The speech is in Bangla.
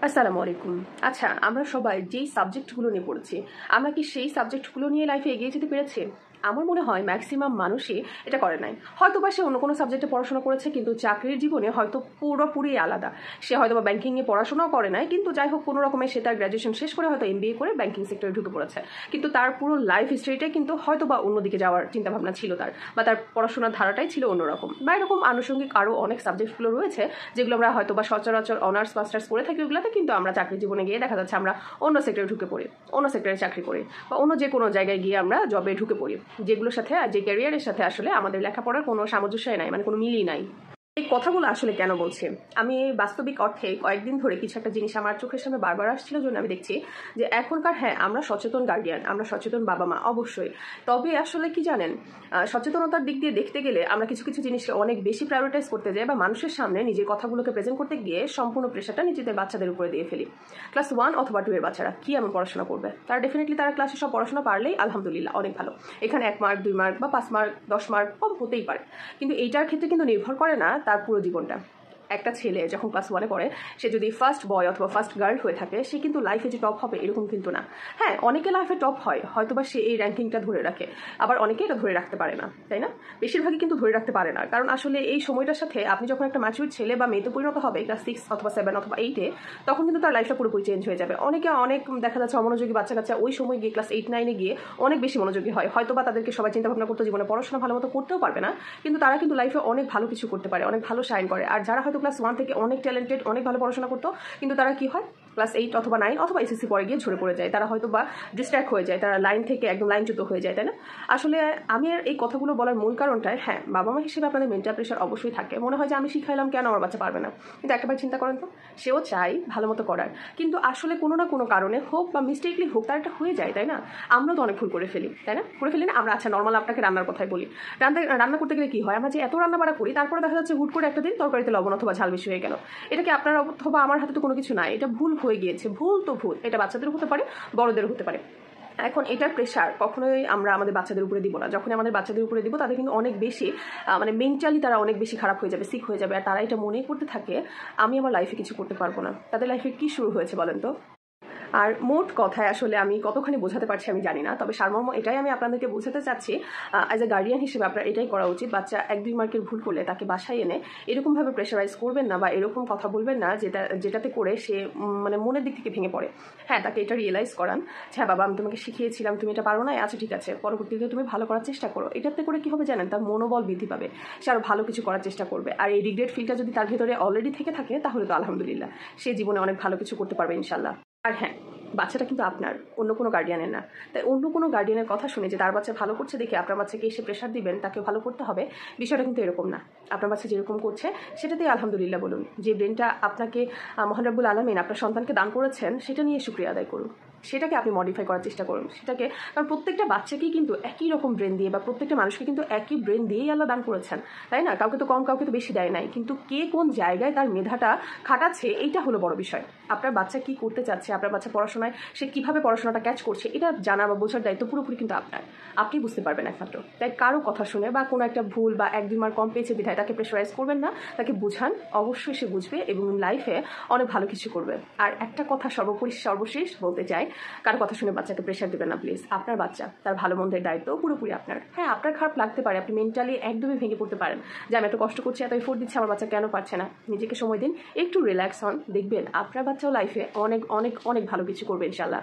আসসালামু আলাইকুম। আচ্ছা, আমরা সবাই যেই সাবজেক্টগুলো নিয়ে পড়ছি, আমরা কি সেই সাবজেক্টগুলো নিয়ে লাইফে এগিয়ে যেতে পেরেছি? আমার মনে হয় ম্যাক্সিমাম মানুষই এটা করে নাই। হয়তো বা সে অন্য কোনো সাবজেক্টে পড়াশোনা করেছে, কিন্তু চাকরির জীবনে হয়তো পুরোপুরি আলাদা। সে হয়তো বা ব্যাংকিং নিয়ে পড়াশোনাও করে নাই, কিন্তু যাই হোক কোনো রকমে সে তার গ্র্যাজুয়েশন শেষ করে হয়তো এমবিএ করে ব্যাংকিং সেক্টরে ঢুকে পড়েছে। কিন্তু তার পুরো লাইফ হিস্ট্রিটাই কিন্তু হয়তো বা অন্যদিকে যাওয়ার চিন্তাভাবনা ছিল তার, বা তার পড়াশোনার ধারাটাই ছিল অন্যরকম, বা এরকম আনুষঙ্গিক আরও অনেক সাবজেক্টগুলো রয়েছে যেগুলো আমরা হয়তো বা সচরাচর অনার্স মাস্টার্স করে থাকি। ওগুলোতে কিন্তু আমরা চাকরি জীবনে গিয়ে দেখা যাচ্ছে আমরা অন্য সেক্টরে ঢুকে পড়ি, অন্য সেক্টরে চাকরি করি, বা অন্য যে কোনো জায়গায় গিয়ে আমরা জবে ঢুকে পড়ি, যেগুলোর সাথে যে ক্যারিয়ারের সাথে আসলে আমাদের লেখাপড়ার কোনো সামঞ্জস্যই নাই, মানে কোনো মিলই নাই। এই কথাগুলো আসলে কেন বলছি, আমি বাস্তবিক অর্থে কয়েকদিন ধরে কিছু একটা জিনিস আমার চোখের সামনে বারবার আসছিল, জন্য আমি দেখছি যে এখনকার, হ্যাঁ, আমরা সচেতন গার্ডিয়ান, আমরা সচেতন বাবা মা অবশ্যই, তবে আসলে কি জানেন, সচেতনতার দিক দিয়ে দেখতে গেলে আমরা কিছু কিছু জিনিসকে অনেক বেশি প্রায়োরিটাইজ করতে যাই, বা মানুষের সামনে নিজের কথাগুলোকে প্রেজেন্ট করতে গিয়ে সম্পূর্ণ প্রেশারটা নিজেদের বাচ্চাদের উপরে দিয়ে ফেলি। ক্লাস 1 অথবা 2 এর বাচ্চারা কি এমন পড়াশোনা করবে? তারা ডেফিনেটলি তারা ক্লাসে সব পড়াশোনা পারলেই আলহামদুলিল্লাহ অনেক ভালো, এখানে 1 মার্ক 2 মার্ক বা 5 মার্ক 10 মার্ক কম হতেই পারে, কিন্তু এইটার ক্ষেত্রে কিন্তু নির্ভর করে না তার পুরো জীবনটা। একটা ছেলে যখন ক্লাস 1-এ পড়ে, সে যদি ফার্স্ট বয় অথবা ফার্স্ট গার্ল হয়ে থাকে, সে কিন্তু লাইফে যে টপ হবে এরকম কিন্তু না। হ্যাঁ, অনেকে লাইফে টপ হয়, হয়তো বা সে এই র্যাঙ্কিংটা ধরে রাখে, আবার অনেকে এটা ধরে রাখতে পারে না, তাই না? বেশিরভাগই কিন্তু ধরে রাখতে পারে না, কারণ আসলে এই সময়টার সাথে আপনি যখন একটা ম্যাচিউর ছেলে বা মেয়েতে পরিণত হবে ক্লাস 6 অথবা 7 অথবা 8-এ, তখন কিন্তু তার লাইফটা পুরোপুরি চেঞ্জ হয়ে যাবে। অনেকে অনেক দেখা যাচ্ছে অমনোযোগী বাচ্চা কাচ্চা ওই সময় গিয়ে ক্লাস 8-9-এ গিয়ে অনেক বেশি মনোযোগী হয়, হয়তো বা তাদেরকে সবাই চিন্তা ভাবনা করতে জীবনে পড়াশোনা ভালো মতো করতেও পারবে না, কিন্তু তারা কিন্তু লাইফে অনেক ভালো কিছু করতে পারে, অনেক ভালো শাইন করে। আর যারা হয়তো ক্লাস 1 থেকে অনেক ট্যালেন্টেড, অনেক ভালো পড়াশোনা করতো, কিন্তু তারা কি হয়, ক্লাস 8 অথবা 9 অথবা এসএসসি পরে গিয়ে ঝরে পড়ে যায়, তারা হয়তো বা ডিস্ট্র্যাক্ট হয়ে যায়, তারা লাইন থেকে একদম লাইনচ্যুত হয়ে যায়, তাই না? আসলে আমি আর এই কথাগুলো বলার মূল কারণটাই, হ্যাঁ, বাবা মা হিসেবে আপনাদের মেন্টাল প্রেশার অবশ্যই থাকে, মনে হয় যে আমি শিখাইলাম কেন আমার বাচ্চা পারবে না, কিন্তু একবার চিন্তা করেন তো, সেও চাই ভালো মতো করার, কিন্তু আসলে কোনো না কোনো কারণে হোক বা মিস্টেকলি হোক তার একটা হয়ে যায়, তাই না? আমরাও তো অনেক ভুল করে ফেলি, তাই না? করে ফেলি না আমরা? আচ্ছা, নর্মাল আপনাকে রান্নার কথাই বলি, রান্না করতে গেলে কি হয়, আমরা যে এত রান্না বাড়া করি, তারপরে দেখা যাচ্ছে হুট করে একটা দিন তরকারিতে লবণ অথবা ঝাল বেশি হয়ে গেল। এটা কি আপনার অথবা আমার হাতে তো কোনো কিছু নাই, এটা ভুল হয়ে গিয়েছে, ভুল তো ভুল, এটা বাচ্চাদেরও হতে পারে, বড়দেরও হতে পারে। এখন এটার প্রেশার কখনোই আমরা আমাদের বাচ্চাদের উপরে দিব না। যখন আমাদের বাচ্চাদের উপরে দিব, তাদের কিন্তু অনেক বেশি মানে মেন্টালি তারা অনেক বেশি খারাপ হয়ে যাবে, সিক হয়ে যাবে, আর তারা এটা মনেই করতে থাকে আমি আমার লাইফে কিছু করতে পারবো না। তাদের লাইফে কি শুরু হয়েছে বলেন তো? আর মোট কথায় আসলে আমি কতখানি বোঝাতে পারছি আমি জানি না, তবে সারমর্ম এটাই আমি আপনাদেরকে বোঝাতে চাচ্ছি, অ্যাজ এ গার্ডিয়ান হিসেবে আপনার এটাই করা উচিত। বাচ্চা 1-2 মার্কের ভুল করলে তাকে বাসায় এনে এরকমভাবে প্রেশারাইজ করবেন না, বা এরকম কথা বলবেন না যেটাতে করে সে মানে মনের দিক থেকে ভেঙে পড়ে। হ্যাঁ, তাকে এটা রিয়েলাইজ করান যে হ্যাঁ বাবা, আমি তোমাকে শিখিয়েছিলাম, তুমি এটা পারো না, আচ্ছা ঠিক আছে, পরবর্তীতে তুমি ভালো করার চেষ্টা করো। এটাতে করে কি হবে জানেন, তার মনোবল বৃদ্ধি পাবে, সে আরও ভালো কিছু করার চেষ্টা করবে। আর এই রিগ্রেট ফিলটা যদি তার ভেতরে অলরেডি থেকে থাকে, তাহলে তো আলহামদুলিল্লাহ, সে জীবনে অনেক ভালো কিছু করতে পারবে ইনশাল্লাহ। আর হ্যাঁ, বাচ্চাটা কিন্তু আপনার, অন্য কোনো গার্ডিয়ানের না। তাই অন্য কোনো গার্ডিয়ানের কথা শুনে যে তার বাচ্চা ভালো করছে দেখে আপনার বাচ্চাকে এসে প্রেশার দিবেন তাকে ভালো করতে হবে, বিষয়টা কিন্তু এরকম না। আপনার বাচ্চা যেরকম করছে সেটাতেই আলহামদুলিল্লাহ বলুন। যে ব্রেনটা আপনাকে মহান রাব্বুল আলামিন আপনার সন্তানকে দান করেছেন, সেটা নিয়ে শুকরিয়া আদায় করুন, সেটাকে আপনি মডিফাই করার চেষ্টা করুন সেটাকে। কারণ প্রত্যেকটা বাচ্চাকেই কিন্তু একই রকম ব্রেন দিয়ে, বা প্রত্যেকটা মানুষকে কিন্তু একই ব্রেন দিয়েই আল্লাহ দান করেছেন, তাই না? কাউকে তো কম, কাউকে তো বেশি দেয় নাই, কিন্তু কে কোন জায়গায় তার মেধাটা খাটাচ্ছে এইটা হলো বড় বিষয়। আপনার বাচ্চা কি করতে চাচ্ছে, আপনার বাচ্চা পড়াশোনায় সে কিভাবে পড়াশোনাটা ক্যাচ করছে, এটা জানা বা বোঝার দায়িত্ব পুরোপুরি কিন্তু আপনার, আপনি বুঝতে পারবেন একমাত্র। তাই কারো কথা শুনে বা কোনো একটা ভুল বা 1-2 মার্ক কম পেয়েছে বিধায় তাকে প্রেশারাইজ করবেন না, তাকে বুঝান, অবশ্যই সে বুঝবে এবং লাইফে অনেক ভালো কিছু করবে। আর একটা কথা সর্বশেষ বলতে চাই, কারো কথা শুনে বাচ্চাকে প্রেশার দেবেন না প্লিজ। আপনার বাচ্চা, তার ভালো মন্দের দায়িত্ব পুরোপুরি আপনার। হ্যাঁ, আপনার খারাপ লাগতে পারে, আপনি মেন্টালি একদমই ভেঙে পড়তে পারেন যে আমি এত কষ্ট করছি, এত এফোর্ট দিচ্ছি, আমার বাচ্চা কেন পারছে না। নিজেকে সময় দিন, একটু রিল্যাক্স হন, দেখবেন আপনার বাচ্চাও লাইফে অনেক অনেক অনেক ভালো কিছু করবে ইনশাল্লাহ।